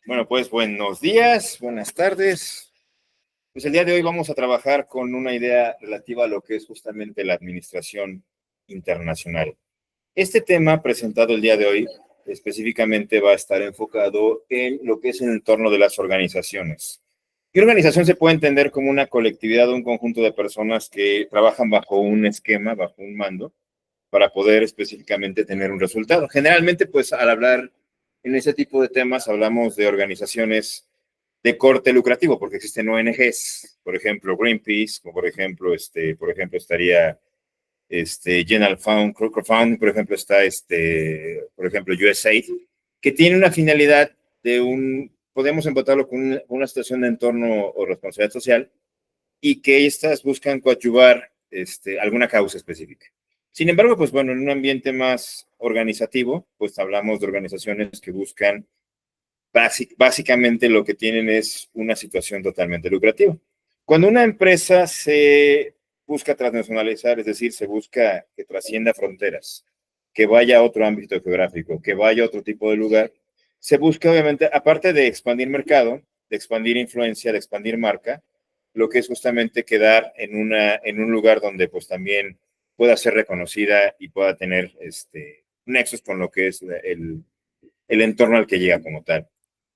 Bueno, pues buenos días, buenas tardes. Pues el día de hoy vamos a trabajar con una idea relativa a lo que es justamente la administración internacional. Este tema presentado el día de hoy específicamente va a estar enfocado en lo que es el entorno de las organizaciones. Y organización se puede entender como una colectividad o un conjunto de personas que trabajan bajo un esquema, bajo un mando, para poder específicamente tener un resultado. Generalmente, pues al hablar en ese tipo de temas, hablamos de organizaciones de corte lucrativo, porque existen ONGs, por ejemplo, Greenpeace, como por ejemplo, estaría General Fund, Crocker Fund, por ejemplo, está por ejemplo, USAID, que tiene una finalidad podemos empatarlo con una situación de entorno o responsabilidad social, y que estas buscan coadyuvar alguna causa específica. Sin embargo, pues bueno, en un ambiente más organizativo, pues hablamos de organizaciones que buscan básicamente lo que tienen es una situación totalmente lucrativa. Cuando una empresa se busca transnacionalizar, es decir, se busca que trascienda fronteras, que vaya a otro ámbito geográfico, que vaya a otro tipo de lugar, se busca obviamente, aparte de expandir mercado, de expandir influencia, de expandir marca, lo que es justamente quedar en un lugar donde pues también pueda ser reconocida y pueda tener nexos con lo que es el entorno al que llega como tal.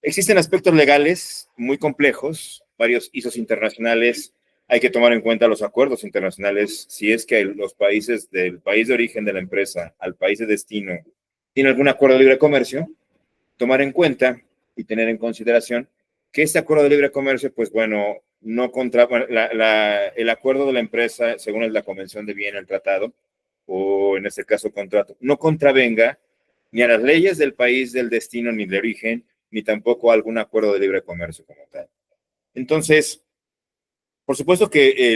Existen aspectos legales muy complejos, varios ISOs internacionales. Hay que tomar en cuenta los acuerdos internacionales, si es que los países del país de origen de la empresa al país de destino tienen algún acuerdo de libre comercio, tomar en cuenta y tener en consideración que este acuerdo de libre comercio, pues bueno, no contra, el acuerdo de la empresa, según es la Convención de Viena, el tratado, o en este caso contrato, no contravenga ni a las leyes del país del destino ni de origen, ni tampoco a algún acuerdo de libre comercio como tal. Entonces, por supuesto que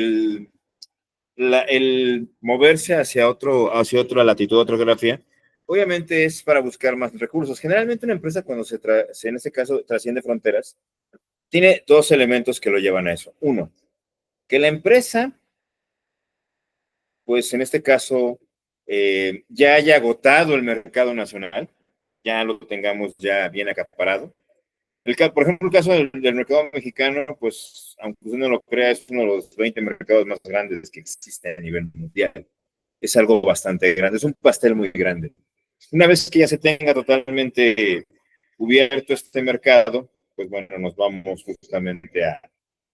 el moverse hacia otra latitud, otra geografía, obviamente es para buscar más recursos. Generalmente una empresa cuando en este caso trasciende fronteras, tiene dos elementos que lo llevan a eso. Uno, que la empresa, pues en este caso, ya haya agotado el mercado nacional, ya lo tengamos ya bien acaparado. Por ejemplo, el caso del mercado mexicano, pues, aunque usted no lo crea, es uno de los 20 mercados más grandes que existen a nivel mundial. Es algo bastante grande, es un pastel muy grande. Una vez que ya se tenga totalmente cubierto este mercado, pues bueno, nos vamos justamente a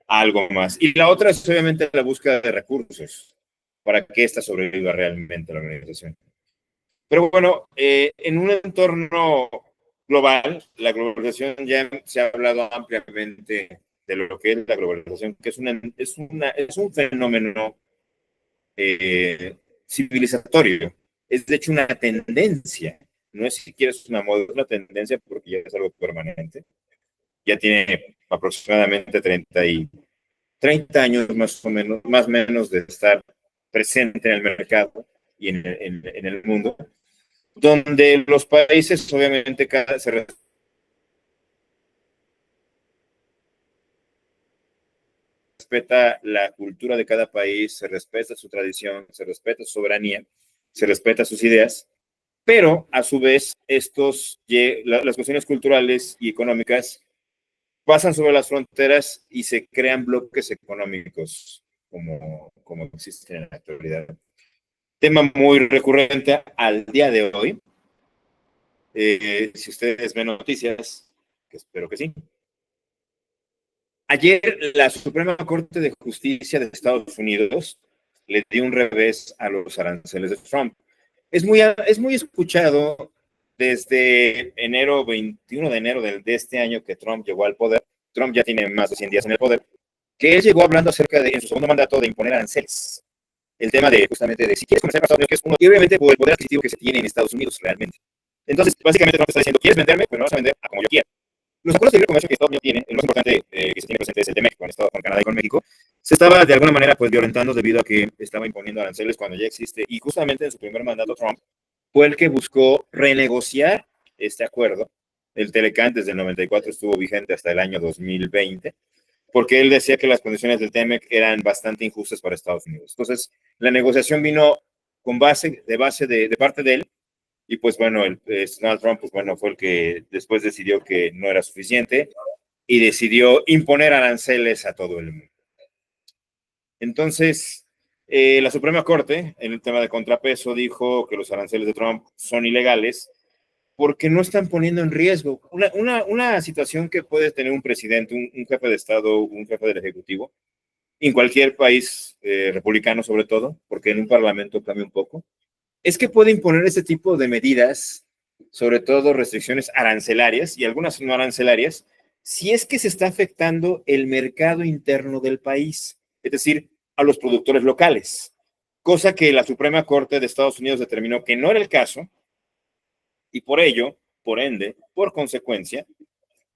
algo más. Y la otra es obviamente la búsqueda de recursos para que ésta sobreviva realmente a la organización. Pero bueno, en un entorno global, la globalización ya se ha hablado ampliamente de lo que es la globalización, que es un fenómeno civilizatorio. Es de hecho una tendencia, no es siquiera una moda, es una tendencia porque ya es algo permanente. Ya tiene aproximadamente 30 años más o menos, más o menos de estar presente en el mercado y en el mundo, donde los países obviamente se respeta la cultura de cada país, se respeta su tradición, se respeta su soberanía, se respeta sus ideas, pero a su vez las cuestiones culturales y económicas pasan sobre las fronteras y se crean bloques económicos como existen en la actualidad. Tema muy recurrente al día de hoy. Si ustedes ven noticias, que espero que sí. Ayer la Suprema Corte de Justicia de Estados Unidos le dio un revés a los aranceles de Trump. Es muy escuchado desde 21 de enero de este año que Trump llegó al poder. Trump ya tiene más de 100 días en el poder, que él llegó hablando acerca de, en su segundo mandato, de imponer aranceles. El tema de justamente de si quieres comerciar con Estados Unidos, que es uno, y obviamente por el poder adquisitivo que se tiene en Estados Unidos realmente. Entonces, básicamente Trump está diciendo, ¿quieres venderme? Pues me vas a vender a como yo quiera. Los acuerdos de libre comercio que Estados Unidos tiene, el más importante que se tiene presente es el de México, con Canadá y con México, se estaba de alguna manera pues violentando debido a que estaba imponiendo aranceles cuando ya existe, y justamente en su primer mandato Trump fue el que buscó renegociar este acuerdo. El Telecán desde el 94 estuvo vigente hasta el año 2020, porque él decía que las condiciones del TEMEC eran bastante injustas para Estados Unidos. Entonces, la negociación vino de parte de él, Y pues bueno, Donald Trump, pues bueno, fue el que después decidió que no era suficiente y decidió imponer aranceles a todo el mundo. Entonces, la Suprema Corte, en el tema de contrapeso, dijo que los aranceles de Trump son ilegales porque no están poniendo en riesgo una situación que puede tener un presidente, un jefe de Estado, un jefe del Ejecutivo, en cualquier país republicano sobre todo, porque en un parlamento cambia un poco, es que puede imponer este tipo de medidas, sobre todo restricciones arancelarias y algunas no arancelarias, si es que se está afectando el mercado interno del país, es decir, a los productores locales, cosa que la Suprema Corte de Estados Unidos determinó que no era el caso y por ello, por ende, por consecuencia,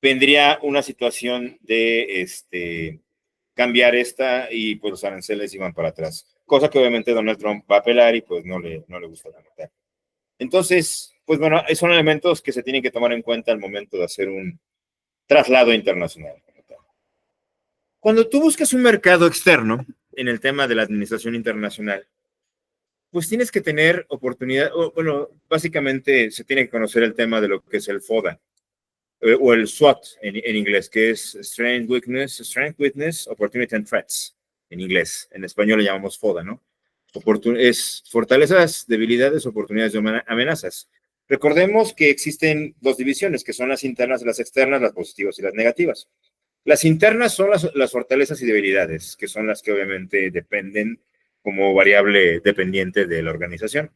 vendría una situación de cambiar esta y pues los aranceles iban para atrás, cosa que obviamente Donald Trump va a apelar y pues no le gusta la nota. Entonces, pues bueno, son elementos que se tienen que tomar en cuenta al momento de hacer un traslado internacional. Cuando tú buscas un mercado externo en el tema de la administración internacional, pues tienes que tener oportunidad, bueno, básicamente se tiene que conocer el tema de lo que es el FODA, o el SWOT en inglés, que es Strength, Weakness, Opportunity and Threats, en inglés. En español le llamamos FODA, ¿no? Es fortalezas, debilidades, oportunidades y amenazas. Recordemos que existen dos divisiones, que son las internas y las externas, las positivas y las negativas. Las internas son las fortalezas y debilidades, que son las que obviamente dependen como variable dependiente de la organización.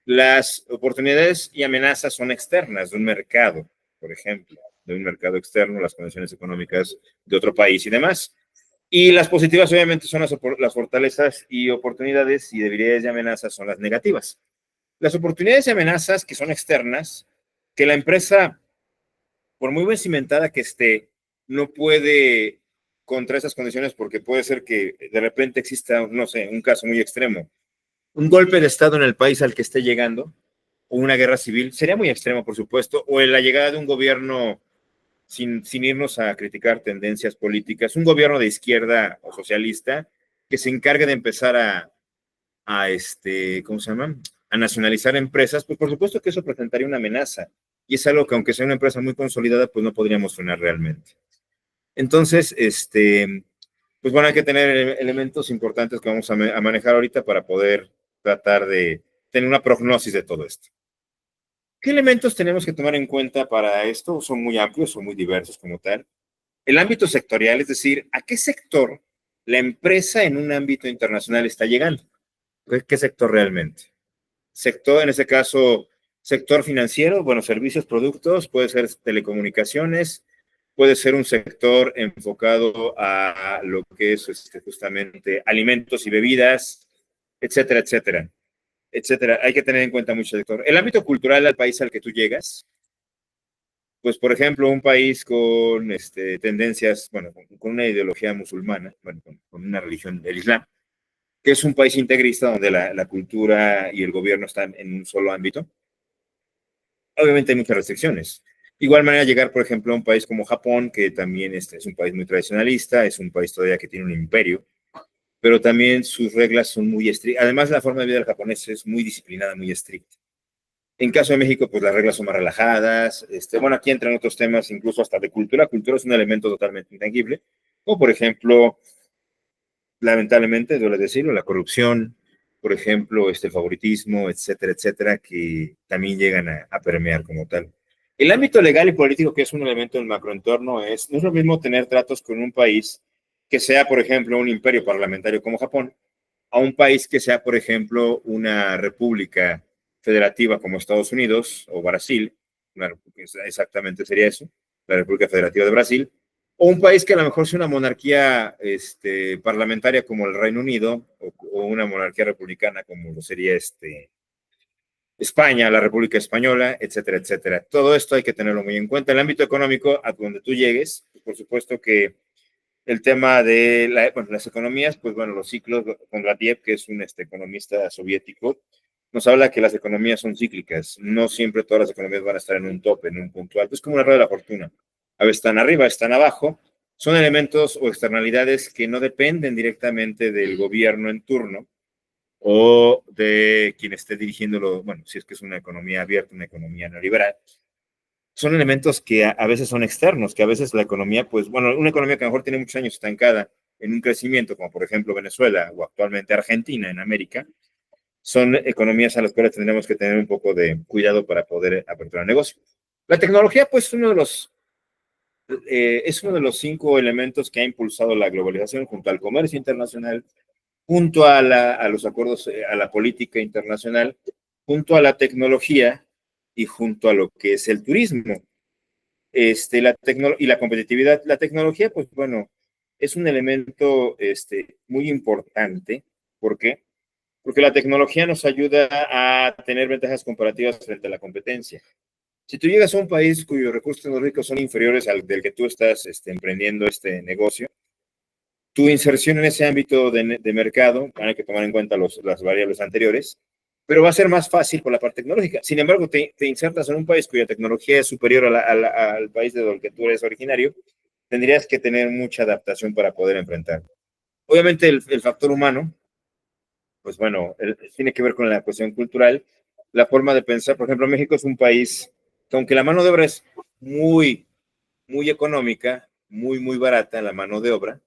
Las oportunidades y amenazas son externas de un mercado, por ejemplo, de un mercado externo, las condiciones económicas de otro país y demás. Y las positivas obviamente son las fortalezas y oportunidades, y debilidades y amenazas son las negativas. Las oportunidades y amenazas que son externas, que la empresa, por muy bien cimentada que esté, no puede contra esas condiciones porque puede ser que de repente exista, no sé, un caso muy extremo, un golpe de Estado en el país al que esté llegando, o una guerra civil, sería muy extremo, por supuesto, o en la llegada de un gobierno, sin irnos a criticar tendencias políticas, un gobierno de izquierda o socialista que se encargue de empezar ¿cómo se llama? A nacionalizar empresas, pues por supuesto que eso presentaría una amenaza. Y es algo que aunque sea una empresa muy consolidada, pues no podríamos frenar realmente. Entonces, pues bueno, hay que tener elementos importantes que vamos a manejar ahorita para poder tratar de tener una prognosis de todo esto. ¿Qué elementos tenemos que tomar en cuenta para esto? Son muy amplios, son muy diversos como tal. El ámbito sectorial, es decir, ¿a qué sector la empresa en un ámbito internacional está llegando? ¿Qué sector realmente? Sector, en ese caso, sector financiero, bueno, servicios, productos, puede ser telecomunicaciones, puede ser un sector enfocado a lo que es justamente alimentos y bebidas, etcétera, etcétera, etcétera. Hay que tener en cuenta mucho sector. El ámbito cultural al país al que tú llegas, pues, por ejemplo, un país con tendencias, bueno, con una ideología musulmana, bueno, con una religión del Islam, que es un país integrista donde la cultura y el gobierno están en un solo ámbito, obviamente hay muchas restricciones. Igual manera llegar, por ejemplo, a un país como Japón, que también es un país muy tradicionalista, es un país todavía que tiene un imperio, pero también sus reglas son muy estrictas. Además, la forma de vida del japonés es muy disciplinada, muy estricta. En caso de México, pues las reglas son más relajadas. Bueno, aquí entran otros temas, incluso hasta de cultura. Cultura es un elemento totalmente intangible. O, por ejemplo, lamentablemente, duele decirlo, la corrupción, por ejemplo, el favoritismo, etcétera, etcétera, que también llegan a permear como tal. El ámbito legal y político, que es un elemento del macroentorno, no es lo mismo tener tratos con un país que sea, por ejemplo, un imperio parlamentario como Japón, a un país que sea, por ejemplo, una república federativa como Estados Unidos o Brasil, exactamente sería eso, la República Federativa de Brasil, o un país que a lo mejor sea una monarquía parlamentaria como el Reino Unido, o una monarquía republicana como lo sería España, la República Española, etcétera, etcétera. Todo esto hay que tenerlo muy en cuenta. En el ámbito económico, a donde tú llegues, pues por supuesto que el tema de las economías, pues bueno, los ciclos, Kondratiev, que es un economista soviético, nos habla que las economías son cíclicas. No siempre todas las economías van a estar en un tope, en un punto alto. Es como una rueda de la fortuna. A veces están arriba, están abajo. Son elementos o externalidades que no dependen directamente del gobierno en turno, o de quien esté dirigiéndolo, bueno, si es que es una economía abierta, una economía neoliberal, son elementos que a veces son externos, que a veces la economía, pues, bueno, una economía que a lo mejor tiene muchos años estancada en un crecimiento, como por ejemplo Venezuela o actualmente Argentina en América, son economías a las cuales tendremos que tener un poco de cuidado para poder aperturar negocios. La tecnología, pues, es uno de los 5 elementos que ha impulsado la globalización junto al comercio internacional, junto a los acuerdos, a la política internacional, junto a la tecnología y junto a lo que es el turismo. Y la competitividad. La tecnología, pues bueno, es un elemento muy importante. ¿Por qué? Porque la tecnología nos ayuda a tener ventajas comparativas frente a la competencia. Si tú llegas a un país cuyos recursos tecnológicos son inferiores al del que tú estás emprendiendo este negocio, tu inserción en ese ámbito de mercado, hay que tomar en cuenta las variables anteriores, pero va a ser más fácil por la parte tecnológica. Sin embargo, te insertas en un país cuya tecnología es superior al país de donde tú eres originario, tendrías que tener mucha adaptación para poder enfrentar. Obviamente el factor humano, pues bueno, tiene que ver con la cuestión cultural, la forma de pensar. Por ejemplo, México es un país que aunque la mano de obra es muy, muy económica, muy, muy barata la mano de obra,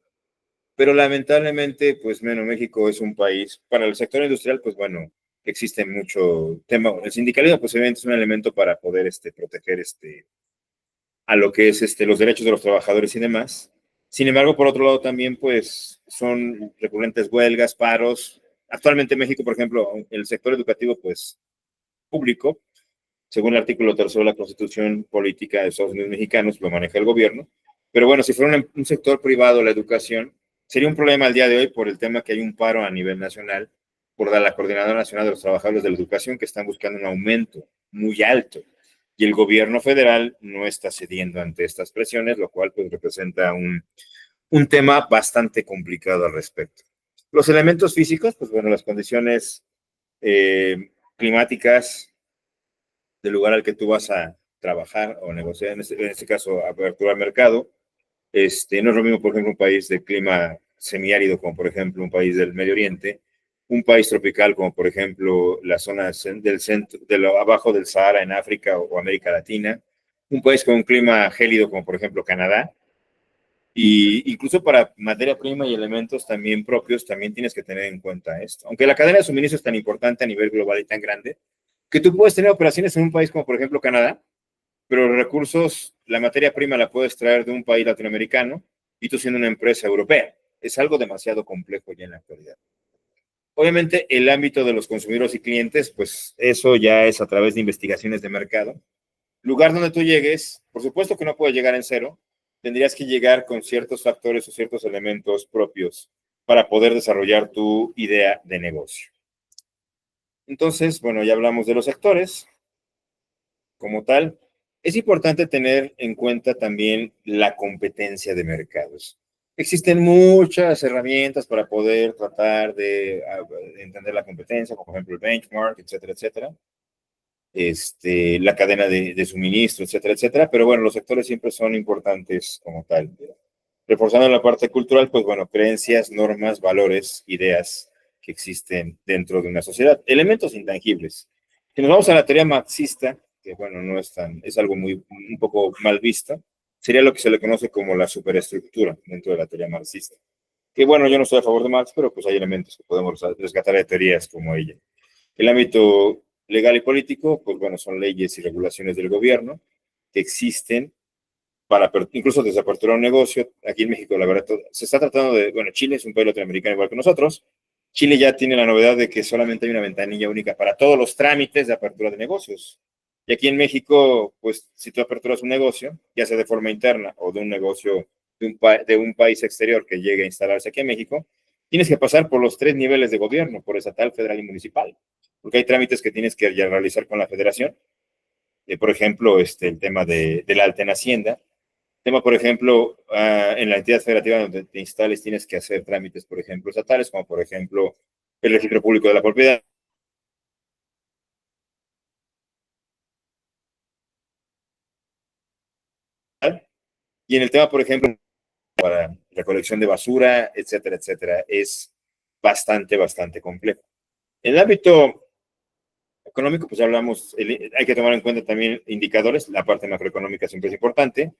pero lamentablemente, pues bueno, México es un país, para el sector industrial, pues bueno, existe mucho tema. El sindicalismo, pues evidentemente es un elemento para poder proteger a lo que es los derechos de los trabajadores y demás. Sin embargo, por otro lado, también pues son recurrentes huelgas, paros. Actualmente México, por ejemplo, el sector educativo, pues público, según el artículo 3 de la Constitución Política de Estados Unidos Mexicanos, lo maneja el gobierno. Pero bueno, si fuera un sector privado la educación, sería un problema al día de hoy por el tema que hay un paro a nivel nacional por la Coordinadora Nacional de los Trabajadores de la Educación que están buscando un aumento muy alto. Y el gobierno federal no está cediendo ante estas presiones, lo cual pues representa un tema bastante complicado al respecto. Los elementos físicos, pues bueno, las condiciones climáticas, del lugar al que tú vas a trabajar o negociar, en este caso, apertura al mercado. No es lo mismo, por ejemplo, un país de clima semiárido como, por ejemplo, un país del Medio Oriente, un país tropical como, por ejemplo, la zona del centro, abajo del Sahara en África o América Latina, un país con un clima gélido como, por ejemplo, Canadá. Y incluso para materia prima y elementos también propios, también tienes que tener en cuenta esto. Aunque la cadena de suministro es tan importante a nivel global y tan grande, que tú puedes tener operaciones en un país como por ejemplo Canadá, pero los recursos, la materia prima la puedes traer de un país latinoamericano y tú siendo una empresa europea. Es algo demasiado complejo ya en la actualidad. Obviamente el ámbito de los consumidores y clientes, pues eso ya es a través de investigaciones de mercado. Lugar donde tú llegues, por supuesto que no puedes llegar en cero, tendrías que llegar con ciertos factores o ciertos elementos propios para poder desarrollar tu idea de negocio. Entonces, bueno, ya hablamos de los sectores como tal. Es importante tener en cuenta también la competencia de mercados. Existen muchas herramientas para poder tratar de entender la competencia, como por ejemplo el benchmark, etcétera, etcétera. La cadena de suministro, etcétera, etcétera. Pero bueno, los sectores siempre son importantes como tal. Reforzando la parte cultural, pues bueno, creencias, normas, valores, ideas que existen dentro de una sociedad, elementos intangibles. Si nos vamos a la teoría marxista, que bueno, no es tan, es algo un poco mal visto, sería lo que se le conoce como la superestructura dentro de la teoría marxista. Que bueno, yo no estoy a favor de Marx, pero pues hay elementos que podemos rescatar de teorías como ella. El ámbito legal y político, pues bueno, son leyes y regulaciones del gobierno que existen para incluso desaperturar un negocio. Aquí en México, la verdad, se está tratando de, bueno, Chile es un país latinoamericano igual que nosotros. Chile ya tiene la novedad de que solamente hay una ventanilla única para todos los trámites de apertura de negocios. Y aquí en México, pues si tú aperturas un negocio, ya sea de forma interna o de un negocio de un país exterior que llegue a instalarse aquí en México, tienes que pasar por los 3 niveles de gobierno, por estatal, federal y municipal, porque hay trámites que tienes que ya realizar con la federación. Por ejemplo, el tema de la alta en Hacienda, tema, por ejemplo, en la entidad federativa donde te instales tienes que hacer trámites, por ejemplo, estatales, como por ejemplo el registro público de la propiedad. Y en el tema, por ejemplo, para recolección de basura, etcétera, etcétera, es bastante, bastante complejo. En el ámbito económico, pues ya hablamos, hay que tomar en cuenta también indicadores, la parte macroeconómica siempre es importante,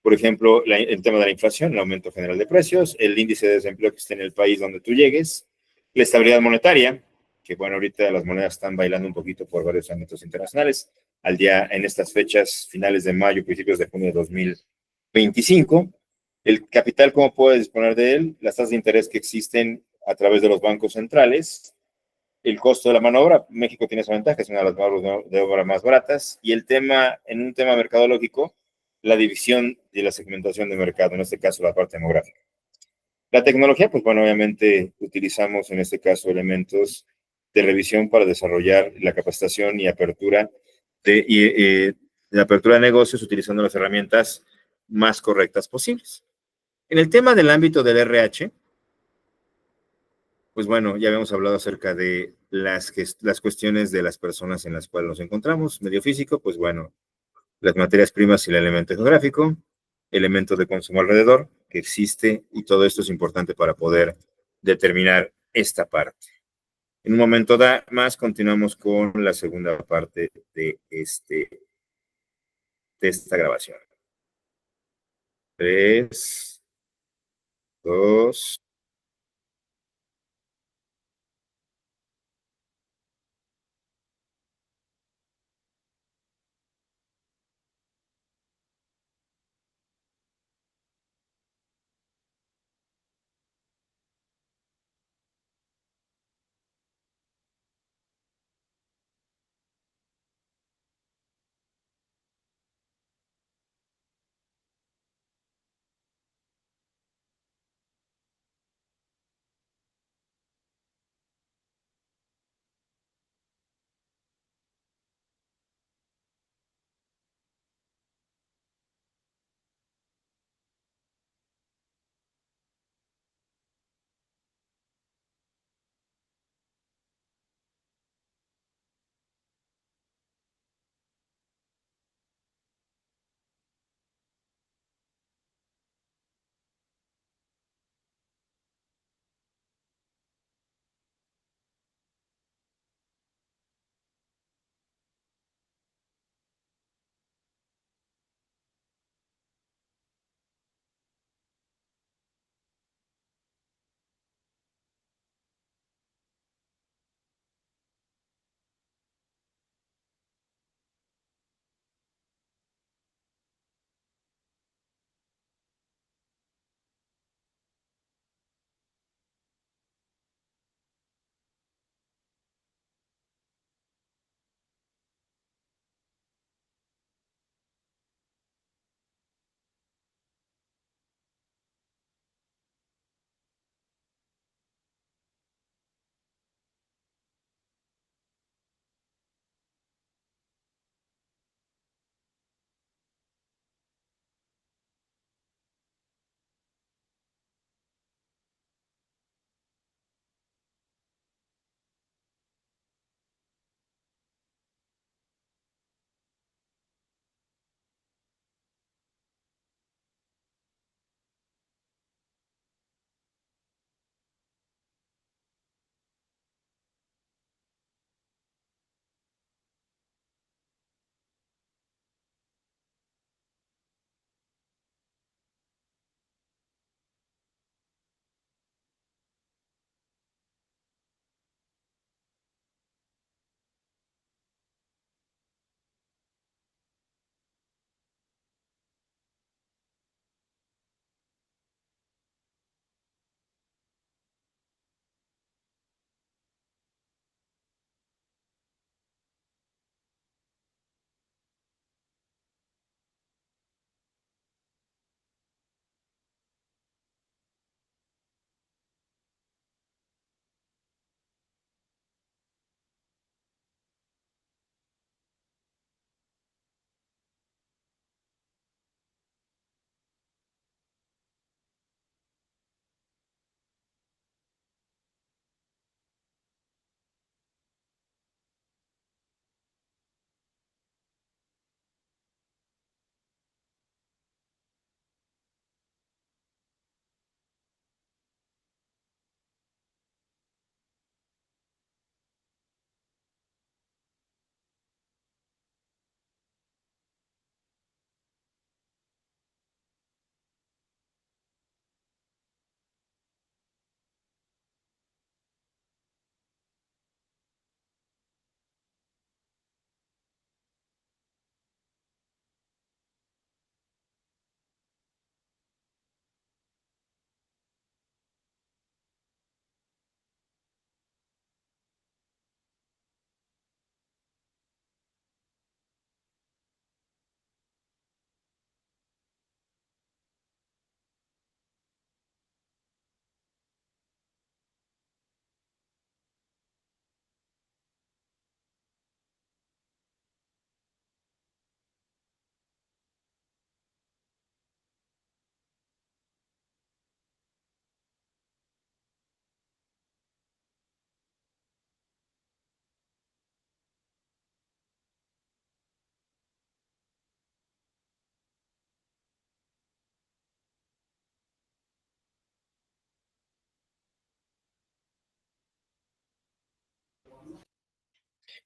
por ejemplo, el tema de la inflación, el aumento general de precios, el índice de desempleo que esté en el país donde tú llegues, la estabilidad monetaria, que bueno, ahorita las monedas están bailando un poquito por varios ámbitos internacionales, al día en estas fechas, finales de mayo, principios de junio de 2025, el capital, cómo puedes disponer de él, las tasas de interés que existen a través de los bancos centrales, el costo de la mano de obra. México tiene esa ventaja, es una de las manos de obra más baratas. Y el tema, en un tema mercadológico, la división y la segmentación de mercado, en este caso la parte demográfica. La tecnología, pues bueno, obviamente utilizamos en este caso elementos de revisión para desarrollar la capacitación y apertura de apertura de negocios utilizando las herramientas más correctas posibles. En el tema del ámbito del RH, pues bueno, ya habíamos hablado acerca de las cuestiones de las personas en las cuales nos encontramos. Medio físico, pues bueno, las materias primas y el elemento geográfico, elemento de consumo alrededor que existe y todo esto es importante para poder determinar esta parte. En un momento más continuamos con la segunda parte de esta grabación. 3, 2,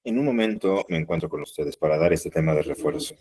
En un momento me encuentro con ustedes para dar este tema de refuerzo.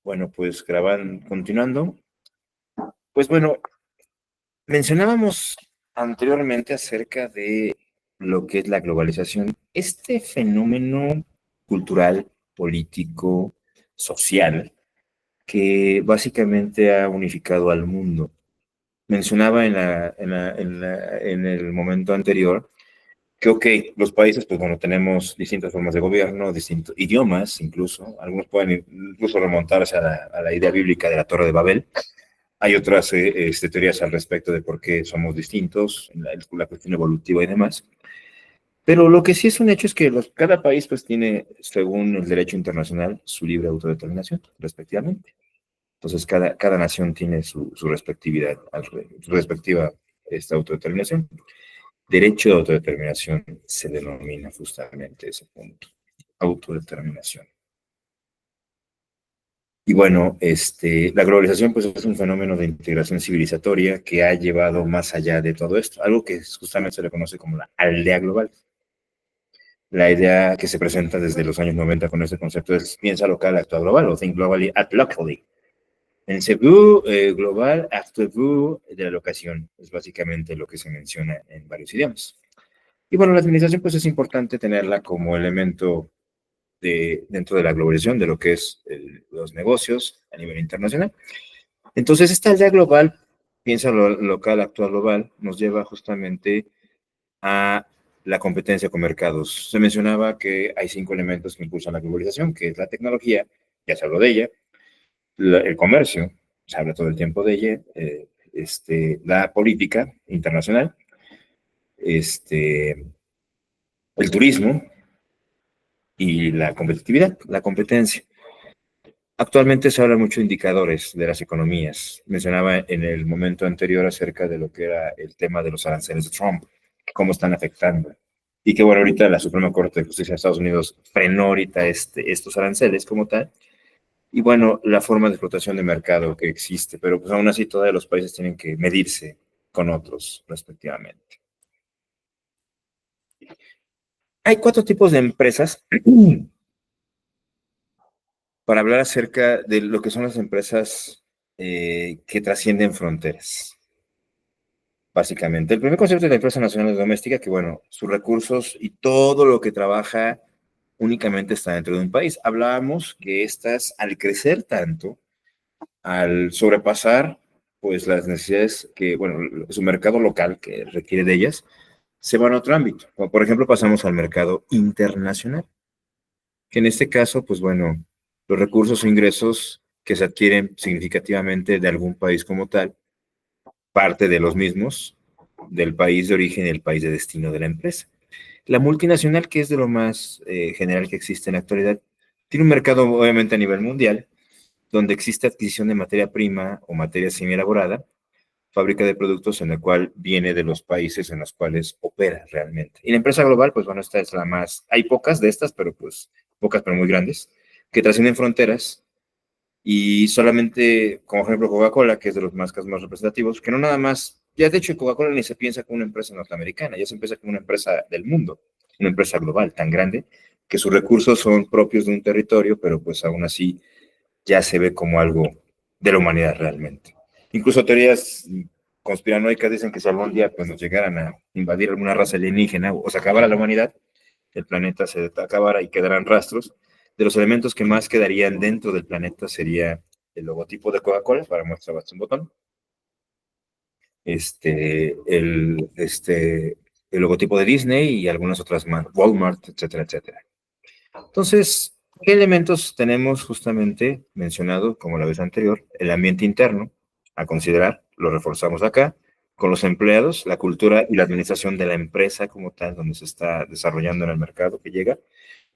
Bueno, pues continuando. Pues bueno, mencionábamos anteriormente acerca de lo que es la globalización. Este fenómeno cultural, político, social, que básicamente ha unificado al mundo. Mencionaba en el momento anterior que, ok, los países, pues bueno, tenemos distintas formas de gobierno, distintos idiomas incluso, algunos pueden incluso remontarse a la idea bíblica de la Torre de Babel. Hay otras teorías al respecto de por qué somos distintos, la cuestión evolutiva y demás. Pero lo que sí es un hecho es que cada país pues tiene, según el derecho internacional, su libre autodeterminación, respectivamente. Entonces, cada nación tiene su respectividad, su respectiva autodeterminación. Derecho de autodeterminación se denomina justamente ese punto, autodeterminación. Y bueno, la globalización pues es un fenómeno de integración civilizatoria que ha llevado más allá de todo esto, algo que justamente se le conoce como la aldea global. La idea que se presenta desde los años 90 con este concepto es piensa local, actúa global, o think globally, act locally. Pensez-vous global, actez-vous de la locación, es básicamente lo que se menciona en varios idiomas. Y bueno, la administración pues es importante tenerla como elemento dentro de la globalización de lo que es los negocios a nivel internacional. Entonces, esta aldea global, piensa lo local, actúa global, nos lleva justamente a la competencia con mercados. Se mencionaba que hay 5 elementos que impulsan la globalización, que es la tecnología, ya se habló de ella, el comercio, se habla todo el tiempo de ella, la política internacional, el turismo y la competitividad, la competencia. Actualmente se habla mucho de indicadores de las economías. Mencionaba en el momento anterior acerca de lo que era el tema de los aranceles de Trump, cómo están afectando. Y que bueno, ahorita la Suprema Corte de Justicia de Estados Unidos frenó ahorita estos aranceles como tal. Y bueno, la forma de explotación de mercado que existe, pero pues aún así todos los países tienen que medirse con otros respectivamente. Hay 4 tipos de empresas para hablar acerca de lo que son las empresas que trascienden fronteras. Básicamente, el primer concepto de la empresa nacional doméstica, que bueno, sus recursos y todo lo que trabaja únicamente está dentro de un país. Hablábamos que estas, al crecer tanto, al sobrepasar pues las necesidades que, bueno, su mercado local que requiere de ellas, se van a otro ámbito. Como por ejemplo, pasamos al mercado internacional, que en este caso, pues bueno, los recursos o ingresos que se adquieren significativamente de algún país como tal, parte de los mismos del país de origen y el país de destino de la empresa. La multinacional, que es de lo más general que existe en la actualidad, tiene un mercado obviamente a nivel mundial, donde existe adquisición de materia prima o materia semi-elaborada, fábrica de productos en el cual viene de los países en los cuales opera realmente. Y la empresa global, pues bueno, esta es la más, hay pocas de estas, pero pues pocas pero muy grandes, que trascienden fronteras y solamente, como por ejemplo Coca-Cola, que es de los marcas más representativos, que no nada más, ya de hecho Coca-Cola ni se piensa como una empresa norteamericana, ya se piensa como una empresa del mundo, una empresa global tan grande, que sus recursos son propios de un territorio, pero pues aún así ya se ve como algo de la humanidad realmente. Incluso teorías conspiranoicas dicen que si algún día pues, nos llegaran a invadir alguna raza alienígena o se acabara la humanidad, el planeta se acabara y quedaran rastros, de los elementos que más quedarían dentro del planeta sería el logotipo de Coca-Cola, para muestra basta un botón, este, el, este, el logotipo de Disney y algunas otras más, Walmart, etcétera, etcétera. Entonces, ¿qué elementos tenemos justamente mencionado, como la vez anterior? El ambiente interno, a considerar, lo reforzamos acá, con los empleados, la cultura y la administración de la empresa como tal, donde se está desarrollando en el mercado que llega,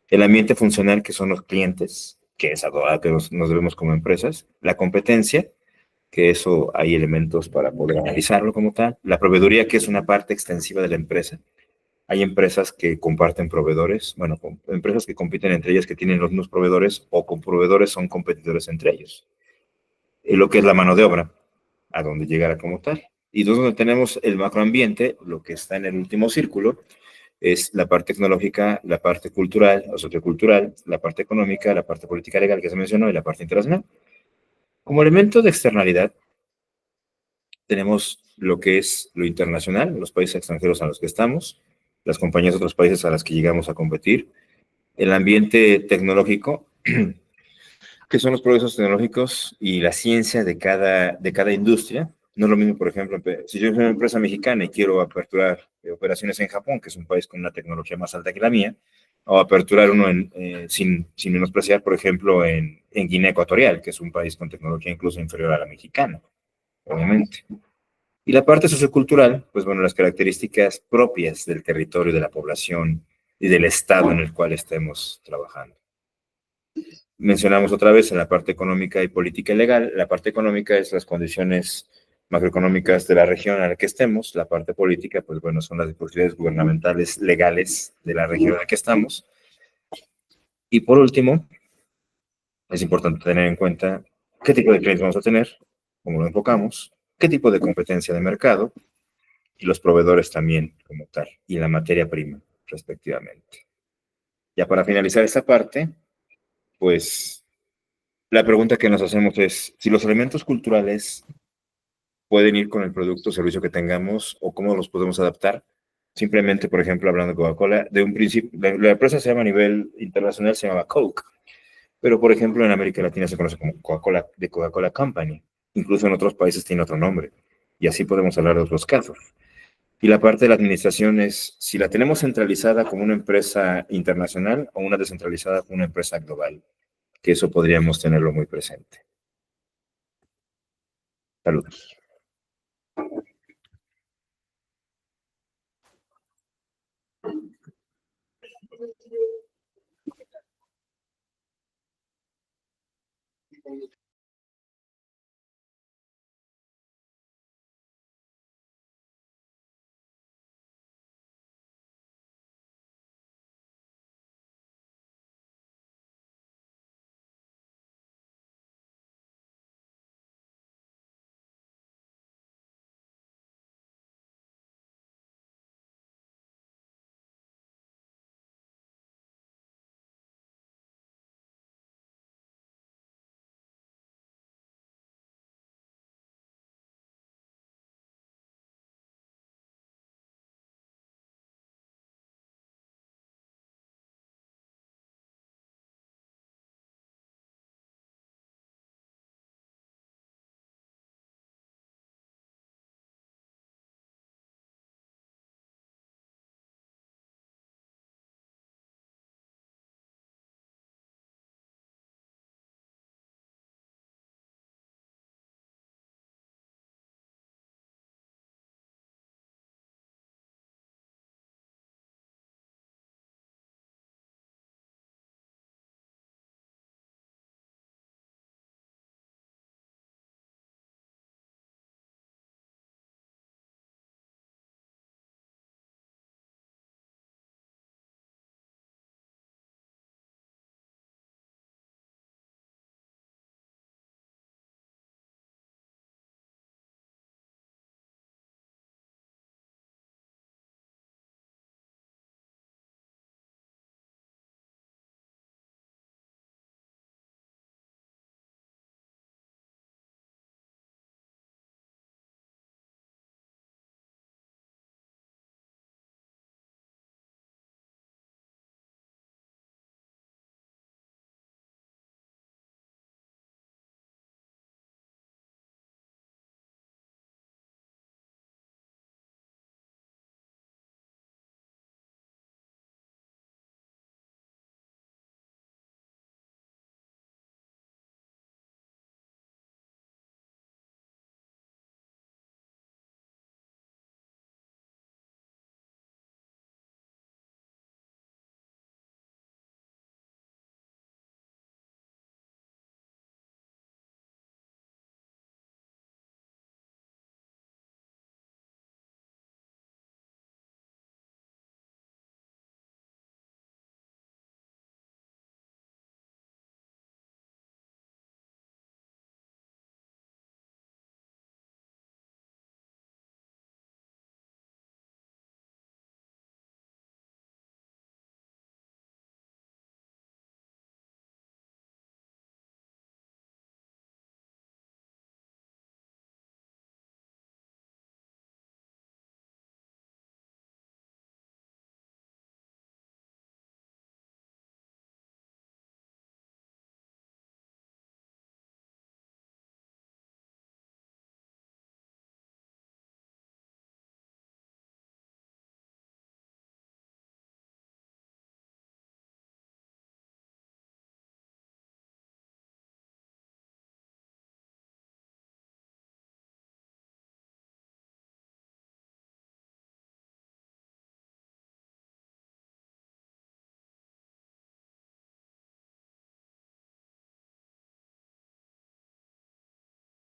el ambiente funcional, que son los clientes, que es a que nos debemos como empresas, la competencia, que eso hay elementos para poder analizarlo como tal, la proveeduría, que es una parte extensiva de la empresa, hay empresas que comparten proveedores, bueno, empresas que compiten entre ellas que tienen los mismos proveedores o con proveedores son competidores entre ellos. Y lo que es la mano de obra, a donde llegará como tal. Y donde tenemos el macroambiente, lo que está en el último círculo, es la parte tecnológica, la parte cultural o sociocultural, la parte económica, la parte política legal que se mencionó y la parte internacional. Como elemento de externalidad, tenemos lo que es lo internacional, los países extranjeros a los que estamos, las compañías de otros países a las que llegamos a competir, el ambiente tecnológico, que son los progresos tecnológicos y la ciencia de cada industria. No es lo mismo, por ejemplo, si yo soy una empresa mexicana y quiero aperturar operaciones en Japón, que es un país con una tecnología más alta que la mía, o aperturar uno sin menospreciar, por ejemplo, en Guinea Ecuatorial, que es un país con tecnología incluso inferior a la mexicana, obviamente. Y la parte sociocultural, pues bueno, las características propias del territorio, de la población y del estado en el cual estemos trabajando. Mencionamos otra vez en la parte económica y política y legal. La parte económica es las condiciones macroeconómicas de la región en la que estemos. La parte política, pues bueno, son las disposiciones gubernamentales legales de la región en la que estamos. Y por último, es importante tener en cuenta qué tipo de clientes vamos a tener, cómo lo enfocamos, qué tipo de competencia de mercado y los proveedores también como tal, y la materia prima, respectivamente. Ya para finalizar esta parte, pues la pregunta que nos hacemos es si los elementos culturales pueden ir con el producto o servicio que tengamos o cómo los podemos adaptar. Simplemente, por ejemplo, hablando de Coca-Cola, de un principio, la empresa se llama a nivel internacional, se llama Coke, pero por ejemplo en América Latina se conoce como Coca-Cola, de Coca-Cola Company. Incluso en otros países tiene otro nombre. Y así podemos hablar de otros casos. Y la parte de la administración es si la tenemos centralizada como una empresa internacional o una descentralizada como una empresa global, que eso podríamos tenerlo muy presente. Saludos.